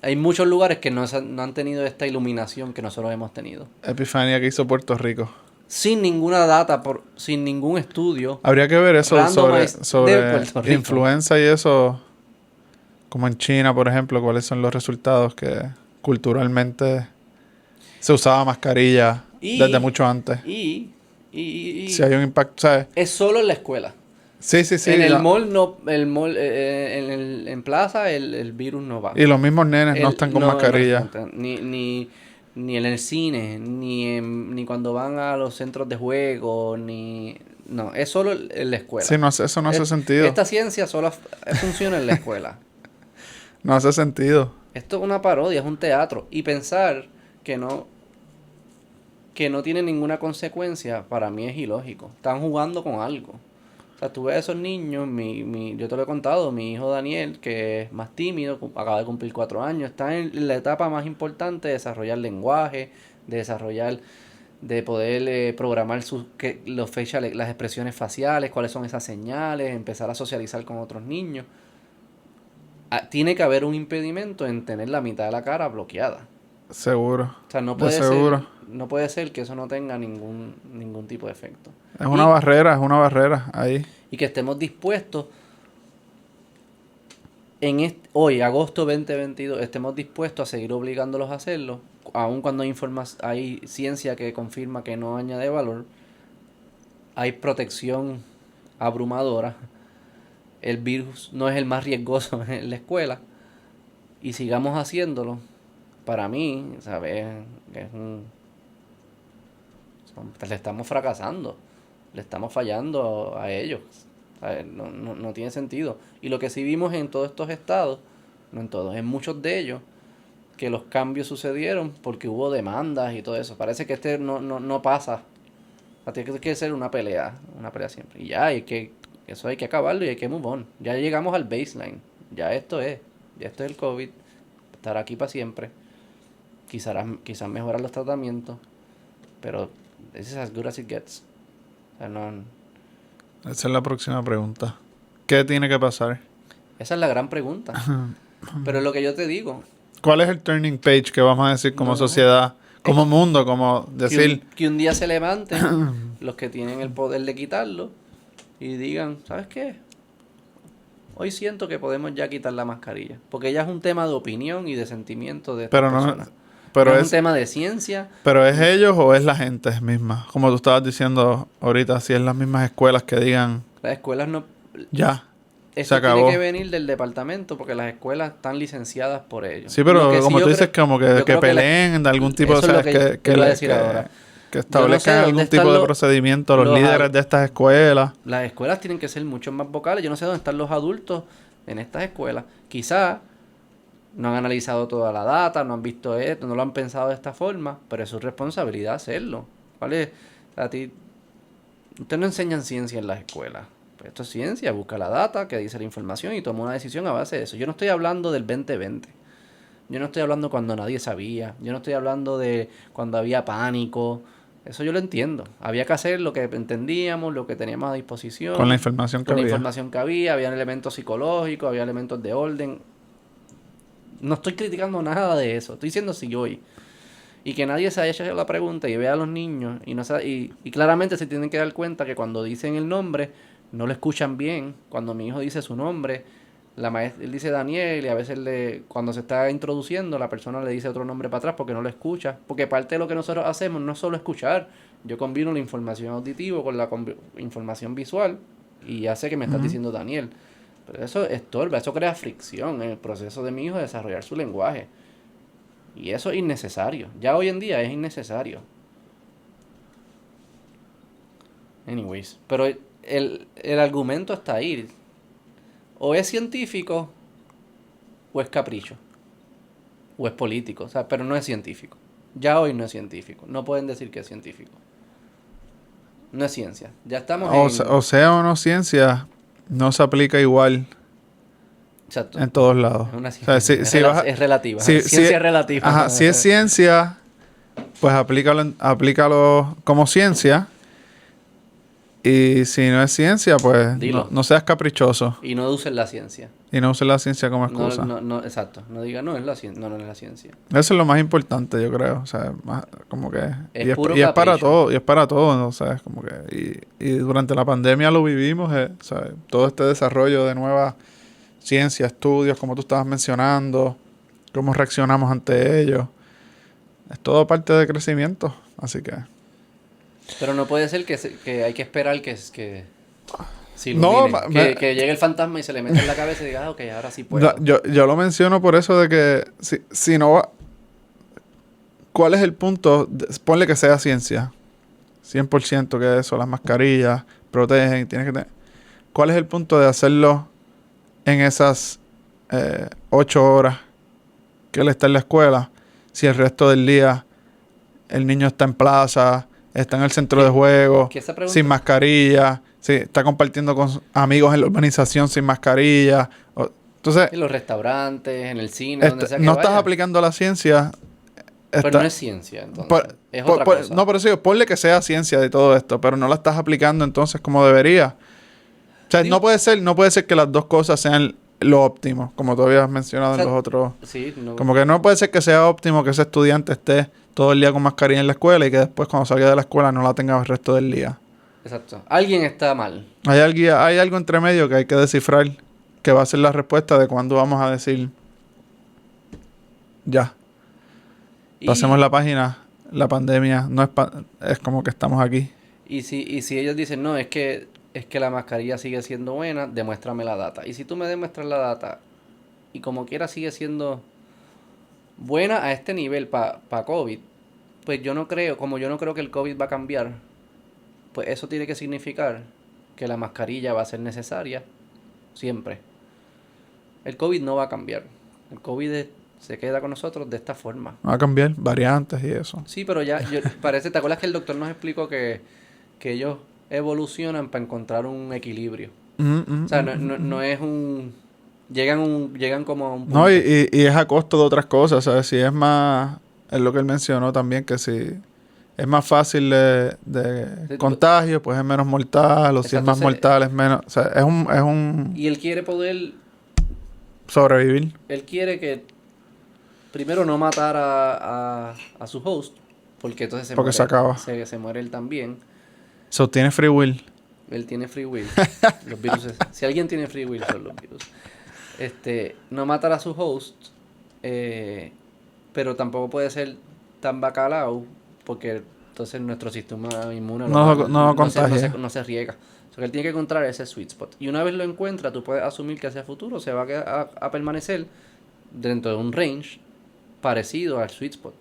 Hay muchos lugares que no han tenido esta iluminación que nosotros hemos tenido.
Epifanía que hizo Puerto Rico.
Sin ninguna data, sin ningún estudio.
Habría que ver eso
Randomized de
sobre
Puerto Rico.
influenza y eso. Como en China, por ejemplo, cuáles son los resultados que culturalmente se usaba mascarilla
Y-
desde mucho antes.
Y Y
Si hay un impacto, ¿sabes?
es solo en la escuela.
Sí,
en el
no.
mall no, en plaza el virus no va.
Y los mismos nenes no están con mascarilla.
Ni en el cine, ni cuando van a los centros de juego, no, es solo en la escuela.
Sí, eso no hace sentido.
Esta ciencia solo funciona en la escuela.
No hace sentido.
Esto es una parodia, es un teatro. Y pensar que no tiene ninguna consecuencia, para mí es ilógico. Están jugando con algo. O sea, tú ves a esos niños, yo te lo he contado, mi hijo Daniel, que es más tímido, acaba de cumplir 4 años, está en la etapa más importante de desarrollar lenguaje, de poder programar las expresiones faciales, cuáles son esas señales, empezar a socializar con otros niños. Tiene que haber un impedimento en tener la mitad de la cara bloqueada.
Seguro.
O sea, no puede ser que eso no tenga ningún tipo de efecto.
Es una barrera ahí.
Y que estemos dispuestos hoy, agosto 2022, estemos dispuestos a seguir obligándolos a hacerlo, aun cuando hay ciencia que confirma que no añade valor, hay protección abrumadora, el virus no es el más riesgoso en la escuela, y sigamos haciéndolo, para mí, ¿sabes? Le estamos fracasando, le estamos fallando a ellos. ¿Sabes? No tiene sentido. Y lo que sí vimos en todos estos estados, no en todos, en muchos de ellos, que los cambios sucedieron porque hubo demandas y todo eso. Parece que no pasa. O sea, tiene que ser una pelea siempre. Y ya, eso hay que acabarlo y hay que move on. Ya llegamos al baseline. Ya esto es el COVID. Estará aquí para siempre. Quizás mejorar los tratamientos. Pero this is as good as it gets. O sea,
Esa es la próxima pregunta. ¿Qué tiene que pasar?
esa es la gran pregunta. Pero es lo que yo te digo.
¿Cuál es el turning page que vamos a decir como sociedad, como mundo, como decir...
Que un día se levanten los que tienen el poder de quitarlo y digan, ¿sabes qué? Hoy siento que podemos ya quitar la mascarilla. Porque ya es un tema de opinión y de sentimiento de estas personas.
Pero
no es un tema de ciencia.
¿Pero es ellos o es la gente misma? Como tú estabas diciendo ahorita, si es las mismas escuelas que digan...
Las escuelas no...
Ya,
Esto
se acabó.
tiene que venir del departamento porque las escuelas están licenciadas por ellos.
Sí, pero
Lo que
como
sí
tú
yo
dices, como
yo
que
creo
peleen de algún tipo,
eso es lo
¿sabes?
que iba a decir ahora.
Que establezcan
dónde
algún tipo
están
de procedimiento los
los
líderes de estas escuelas.
Las escuelas tienen que ser mucho más vocales. Yo no sé dónde están los adultos en estas escuelas. Quizás no han analizado toda la data, no han visto esto, no lo han pensado de esta forma, pero es su responsabilidad hacerlo. ¿Vale? Ustedes no enseñan ciencia en las escuelas. Pues esto es ciencia, busca la data, que dice la información y toma una decisión a base de eso. Yo no estoy hablando del 2020. Yo no estoy hablando cuando nadie sabía. Yo no estoy hablando de cuando había pánico. Eso yo lo entiendo. Había que hacer lo que entendíamos, lo que teníamos a disposición.
Con la información que había.
Había elementos psicológicos, había elementos de orden. No estoy criticando nada de eso. Estoy diciendo si hoy. Y que nadie se haya hecho la pregunta y vea a los niños. Y claramente se tienen que dar cuenta que cuando dicen el nombre, no lo escuchan bien. Cuando mi hijo dice su nombre, la maestra, él dice Daniel y a veces cuando se está introduciendo, la persona le dice otro nombre para atrás porque no lo escucha. Porque parte de lo que nosotros hacemos no es solo escuchar. Yo combino la información auditiva con la información visual y hace que me estás diciendo Daniel. Pero eso estorba, eso crea fricción en el proceso de mi hijo de desarrollar su lenguaje. Y eso es innecesario. Ya hoy en día es innecesario. Anyways, pero el argumento está ahí. O es científico o es capricho. O es político. O sea, pero no es científico. Ya hoy no es científico. No pueden decir que es científico. No es ciencia. Ya estamos
O sea o no ciencia, no se aplica igual.
Exacto.
En todos lados.
Es una ciencia. Es relativa. Ciencia es relativa.
Ajá, si es ciencia, pues aplícalo como ciencia. Y si no es ciencia, pues no seas caprichoso.
Y no uses la ciencia.
Y no uses la ciencia como excusa.
Exacto. No diga, no es la ciencia. No es la ciencia.
Eso es lo más importante, yo creo. O sea, como que...
Es puro
y es para
capricho.
todo. Y es para todo, ¿no? O sea, es como que... Y durante la pandemia lo vivimos, ¿sabes? Todo este desarrollo de nuevas ciencias, estudios, como tú estabas mencionando, cómo reaccionamos ante ellos. Es todo parte de crecimiento. Así que...
Pero no puede ser que hay que esperar que se
No,
ilumine. Que llegue el fantasma y se le mete en la cabeza y diga, ok, ahora sí puedo.
Yo lo menciono por eso de que si no va... ¿Cuál es el punto? Ponle que sea ciencia. 100% que eso, las mascarillas protegen, tienes que tener... ¿Cuál es el punto de hacerlo en esas 8 horas que él está en la escuela si el resto del día el niño está en plaza, está en el centro de juego,
¿Qué esa pregunta?
sin mascarilla, sí, está compartiendo con amigos en la urbanización sin mascarilla? Entonces,
En los restaurantes, en el cine, donde sea que
no estás
vaya.
aplicando la ciencia.
Pero
está-
no es ciencia, entonces. Es otra cosa.
No, pero sí, ponle que sea ciencia de todo esto, pero no la estás aplicando entonces como debería. O sea,
Digo-
no puede ser que las dos cosas sean lo óptimo, como tú habías mencionado
O sea,
en los otros.
Sí, no.
Como que no puede ser que sea óptimo que ese estudiante esté todo el día con mascarilla en la escuela y que después cuando salga de la escuela no la tenga el resto del día.
Exacto. Alguien está mal.
Hay algo entre medio que hay que descifrar, que va a ser la respuesta de cuándo vamos a decir ya.
Y-
Pasemos la página, la pandemia no es es como que estamos aquí.
Y si ellos dicen, no, es que la mascarilla sigue siendo buena, demuéstrame la data. Y si tú me demuestras la data y como quiera sigue siendo buena a este nivel para COVID, pues yo no creo que el COVID va a cambiar, pues eso tiene que significar que la mascarilla va a ser necesaria siempre. El COVID no va a cambiar. El COVID se queda con nosotros de esta forma.
Va a cambiar variantes y eso.
Sí, pero parece, ¿te acuerdas que el doctor nos explicó que ellos evolucionan para encontrar un equilibrio? O sea, no es un... Llegan como a un punto.
No, y es a costo de otras cosas, ¿sabes? Si es más, es lo que él mencionó también, que si es más fácil de
Sí,
contagio, pues es menos mortal, o si es
Exacto,
más mortal, es menos, o sea, es un
Y él quiere
sobrevivir.
él quiere que primero no matar a su host, porque entonces
Porque
muere,
se acaba.
se muere él también.
So, tiene free will.
Él tiene free will. Los virus, si alguien tiene free will son los virus. No matar a su host, pero tampoco puede ser tan bacalao, porque entonces nuestro sistema inmune
No contagia.
no se riega. O sea, que él tiene que encontrar ese sweet spot. Y una vez lo encuentra, tú puedes asumir que hacia futuro se va a permanecer dentro de un range parecido al sweet spot.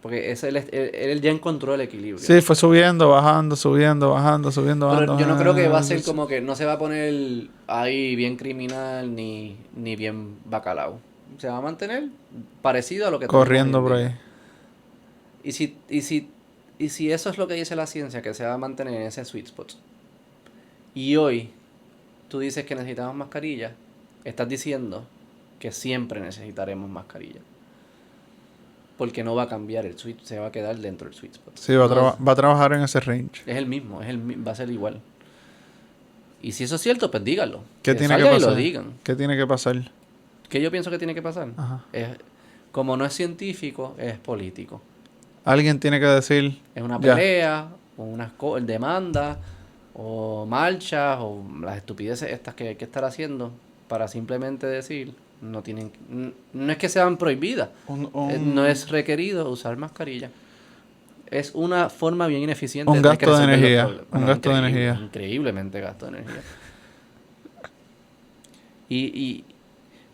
Porque él ya encontró el equilibrio.
Sí, fue subiendo, bajando, subiendo, bajando, subiendo,
Pero
bajando.
yo no creo que va a ser como que no se va a poner ahí bien criminal ni bien bacalao. Se va a mantener parecido a lo que
corriendo
tenemos
por
hoy en
ahí.
día. Y si eso es lo que dice la ciencia, que se va a mantener en ese sweet spot, y hoy tú dices que necesitamos mascarilla, estás diciendo que siempre necesitaremos mascarilla. Porque no va a cambiar el sweet, se va a quedar dentro del sweet spot.
Sí, va
No,
a trabajar en ese range.
es el mismo, va a ser igual. Y si eso es cierto, pues díganlo.
¿Qué
Que
tiene que
salgan y
pasar?
lo digan.
¿Qué tiene que pasar?
¿Qué yo pienso que tiene que pasar?
Ajá.
Como no es científico, es político.
Alguien tiene que decir,
Es una
Ya.
pelea, o unas demandas, o marchas, o las estupideces estas que hay que estar haciendo para simplemente decir, no es que sean prohibidas, no es requerido usar mascarilla. Es una forma bien ineficiente
Un
tener que
gasto de
resolver los
energía,
problemas.
un gasto de energía.
Increíblemente gasto de energía.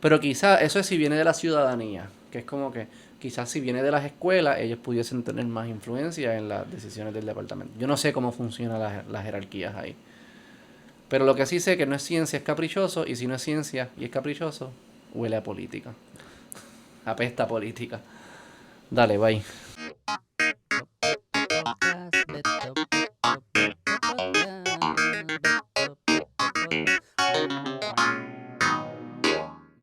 Pero quizás eso es si viene de la ciudadanía, que es como que quizás si viene de las escuelas, ellos pudiesen tener más influencia en las decisiones del departamento. Yo no sé cómo funcionan las jerarquías ahí. Pero lo que sí sé que no es ciencia, es caprichoso, y si no es ciencia y es caprichoso, huele a política. Apesta a política. Dale, bye.